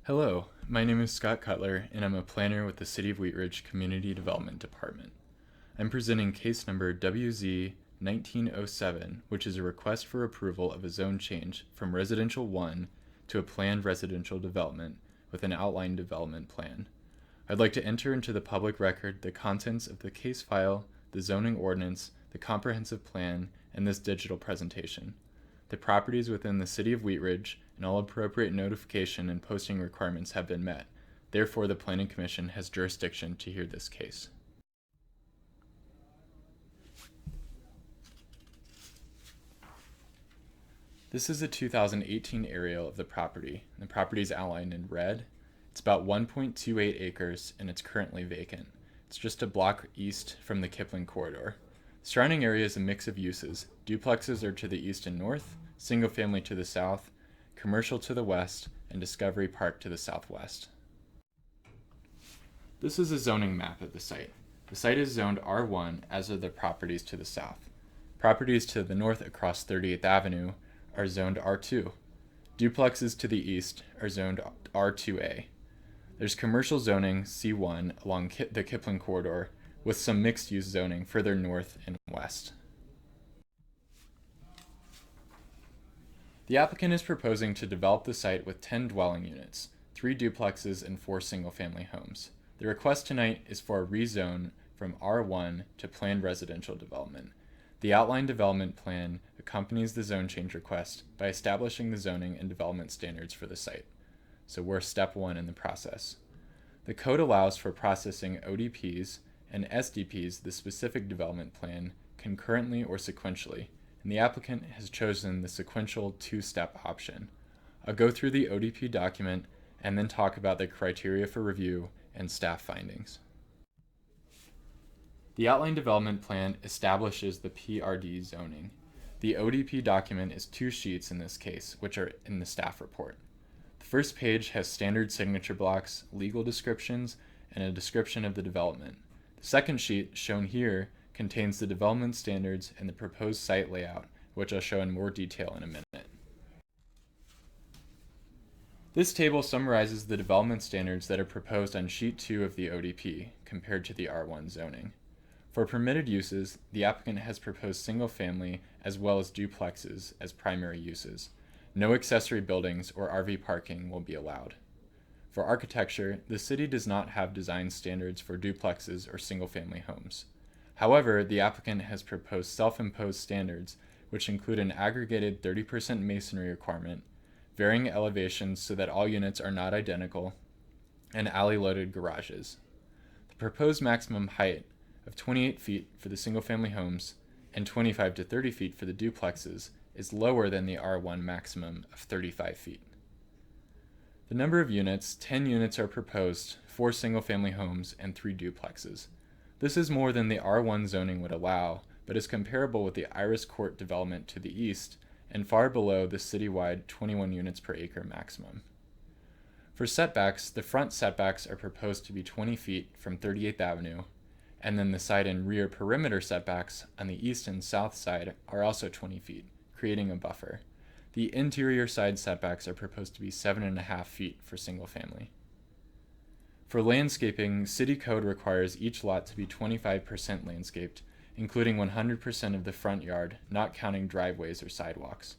Hello, my name is Scott Cutler, and I'm a planner with the City of Wheat Ridge Community Development Department. I'm presenting case number WZ-19-07, which is a request for approval of a zone change from Residential 1 to a planned residential development with an outline development plan. I'd like to enter into the public record the contents of the case file, the zoning ordinance, the comprehensive plan, and this digital presentation. The properties within the City of Wheat Ridge and all appropriate notification and posting requirements have been met. Therefore, the Planning Commission has jurisdiction to hear this case. This is a 2018 aerial of the property. The property is outlined in red. It's about 1.28 acres and it's currently vacant. It's just a block east from the Kipling corridor. The surrounding area is a mix of uses. Duplexes are to the east and north, single family to the south, commercial to the west, and Discovery Park to the southwest. This is a zoning map of the site. The site is zoned R1, as are the properties to the south. Properties to the north across 38th Avenue are zoned R2. Duplexes to the east are zoned R2A. There's commercial zoning C1 along the Kipling corridor with some mixed-use zoning further north and west. The applicant is proposing to develop the site with 10 dwelling units, 3 duplexes and 4 single-family homes. The request tonight is for a rezone from R1 to planned residential development. The outline development plan accompanies the zone change request by establishing the zoning and development standards for the site. So we're step 1 in the process. The code allows for processing ODPs and SDPs, the specific development plan, concurrently or sequentially, and the applicant has chosen the sequential 2-step option. I'll go through the ODP document and then talk about the criteria for review and staff findings. The outline development plan establishes the PRD zoning. The ODP document is 2 sheets in this case, which are in the staff report. The first page has standard signature blocks, legal descriptions, and a description of the development. The second sheet, shown here, contains the development standards and the proposed site layout, which I'll show in more detail in a minute. This table summarizes the development standards that are proposed on sheet 2 of the ODP compared to the R1 zoning. For permitted uses, the applicant has proposed single-family as well as duplexes as primary uses. No accessory buildings or RV parking will be allowed. For architecture, the city does not have design standards for duplexes or single-family homes. However, the applicant has proposed self-imposed standards, which include an aggregated 30% masonry requirement, varying elevations so that all units are not identical, and alley-loaded garages. The proposed maximum height of 28 feet for the single-family homes and 25 to 30 feet for the duplexes is lower than the R1 maximum of 35 feet. The number of units, 10 units are proposed, 4 single-family homes and 3 duplexes. This is more than the R1 zoning would allow, but is comparable with the Iris Court development to the east and far below the citywide 21 units per acre maximum. For setbacks, the front setbacks are proposed to be 20 feet from 38th Avenue, and then the side and rear perimeter setbacks on the east and south side are also 20 feet, creating a buffer. The interior side setbacks are proposed to be 7.5 feet for single family. For landscaping, city code requires each lot to be 25% landscaped, including 100% of the front yard, not counting driveways or sidewalks.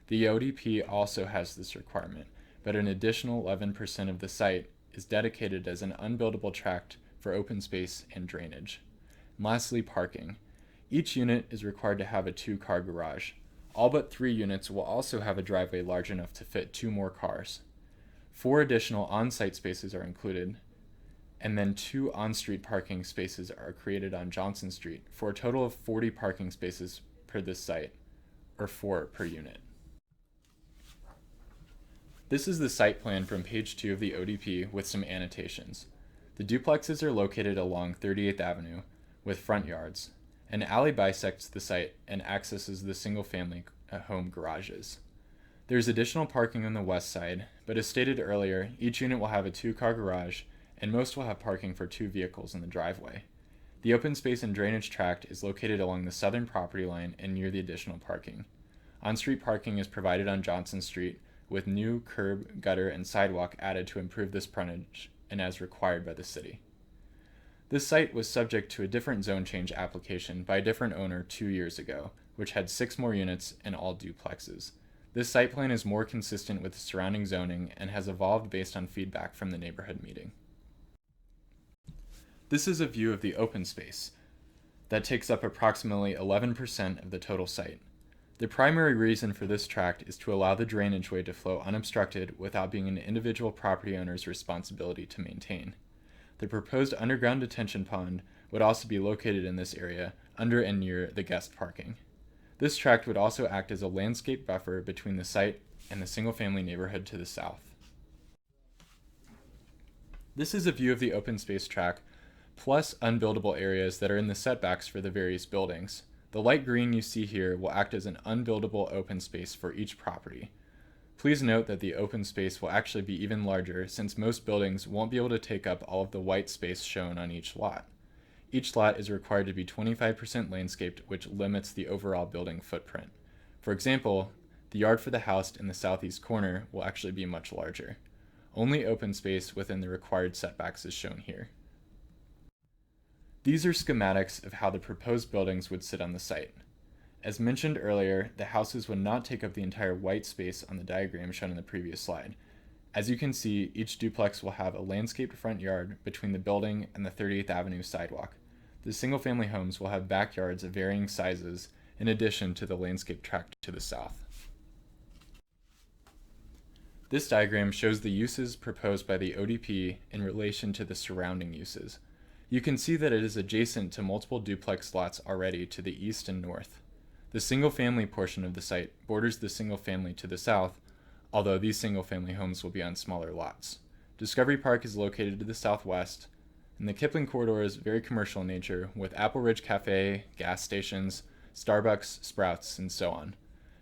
The ODP also has this requirement, but an additional 11% of the site is dedicated as an unbuildable tract for open space and drainage. And lastly, parking. Each unit is required to have a 2-car garage. All but 3 units will also have a driveway large enough to fit 2 more cars. 4 additional on-site spaces are included, and then 2 on-street parking spaces are created on Johnson Street for a total of 40 parking spaces per this site, or 4 per unit. This is the site plan from page 2 of the ODP with some annotations. The duplexes are located along 38th Avenue with front yards. An alley bisects the site and accesses the single-family home garages. There's additional parking on the west side, but as stated earlier, each unit will have a 2-car garage and most will have parking for 2 vehicles in the driveway. The open space and drainage tract is located along the southern property line and near the additional parking. On-street parking is provided on Johnson Street, with new curb, gutter, and sidewalk added to improve this frontage and as required by the city. This site was subject to a different zone change application by a different owner 2 years ago, which had 6 more units and all duplexes. This site plan is more consistent with the surrounding zoning and has evolved based on feedback from the neighborhood meeting. This is a view of the open space that takes up approximately 11% of the total site. The primary reason for this tract is to allow the drainage way to flow unobstructed without being an individual property owner's responsibility to maintain. The proposed underground detention pond would also be located in this area, under and near the guest parking. This tract would also act as a landscape buffer between the site and the single-family neighborhood to the south. This is a view of the open space tract, plus unbuildable areas that are in the setbacks for the various buildings. The light green you see here will act as an unbuildable open space for each property. Please note that the open space will actually be even larger since most buildings won't be able to take up all of the white space shown on each lot. Each lot is required to be 25% landscaped, which limits the overall building footprint. For example, the yard for the house in the southeast corner will actually be much larger. Only open space within the required setbacks is shown here. These are schematics of how the proposed buildings would sit on the site. As mentioned earlier, the houses would not take up the entire white space on the diagram shown in the previous slide. As you can see, each duplex will have a landscaped front yard between the building and the 38th Avenue sidewalk. The single-family homes will have backyards of varying sizes in addition to the landscape tract to the south. This diagram shows the uses proposed by the ODP in relation to the surrounding uses. You can see that it is adjacent to multiple duplex lots already to the east and north. The single-family portion of the site borders the single-family to the south, although these single-family homes will be on smaller lots. Discovery Park is located to the southwest, and the Kipling corridor is very commercial in nature, with Apple Ridge Cafe, gas stations, Starbucks, Sprouts, and so on.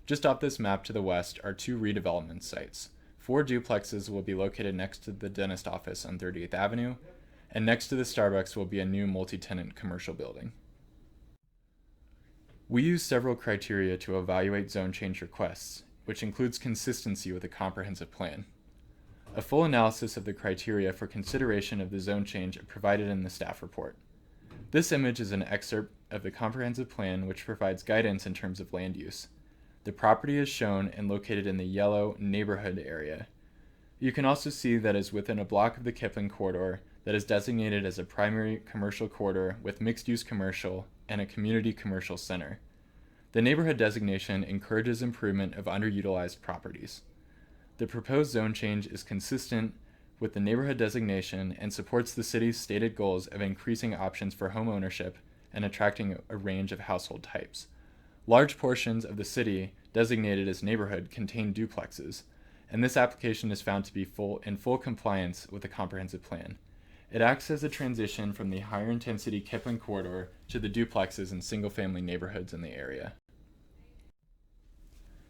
Just off this map to the west are 2 redevelopment sites. 4 duplexes will be located next to the dentist office on 38th Avenue, and next to the Starbucks will be a new multi-tenant commercial building. We use several criteria to evaluate zone change requests, which includes consistency with a comprehensive plan. A full analysis of the criteria for consideration of the zone change are provided in the staff report. This image is an excerpt of the comprehensive plan which provides guidance in terms of land use. The property is shown and located in the yellow neighborhood area. You can also see that it is within a block of the Kipling corridor that is designated as a primary commercial corridor with mixed-use commercial and a community commercial center. The neighborhood designation encourages improvement of underutilized properties. The proposed zone change is consistent with the neighborhood designation and supports the city's stated goals of increasing options for home ownership and attracting a range of household types. Large portions of the city designated as neighborhood contain duplexes, and this application is found to be in full compliance with the comprehensive plan. It acts as a transition from the higher intensity Kipling corridor to the duplexes and single-family neighborhoods in the area.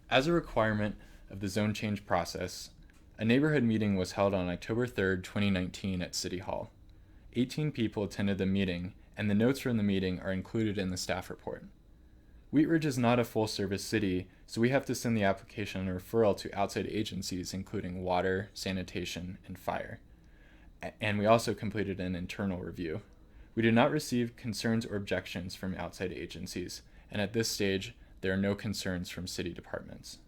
As a requirement of the zone change process, a neighborhood meeting was held on October 3, 2019 at City Hall. 18 people attended the meeting, and the notes from the meeting are included in the staff report. Wheat Ridge is not a full-service city, so we have to send the application and referral to outside agencies including water, sanitation, and fire. And we also completed an internal review. We did not receive concerns or objections from outside agencies, and at this stage, there are no concerns from city departments.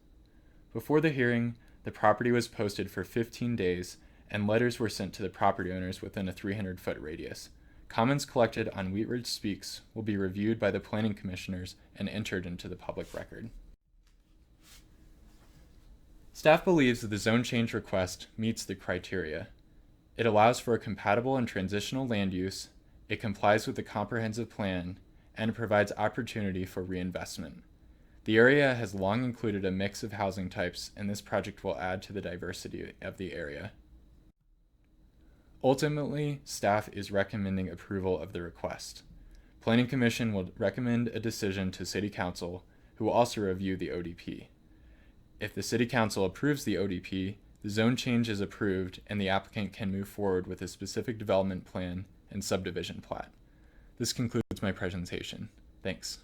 Before the hearing, the property was posted for 15 days, and letters were sent to the property owners within a 300-foot radius. Comments collected on Wheat Ridge Speaks will be reviewed by the planning commissioners and entered into the public record. Staff believes that the zone change request meets the criteria. It allows for a compatible and transitional land use, it complies with the comprehensive plan, and it provides opportunity for reinvestment. The area has long included a mix of housing types, and this project will add to the diversity of the area. Ultimately, staff is recommending approval of the request. Planning Commission will recommend a decision to City Council, who will also review the ODP. If the City Council approves the ODP, the zone change is approved and the applicant can move forward with a specific development plan and subdivision plat. This concludes my presentation. Thanks.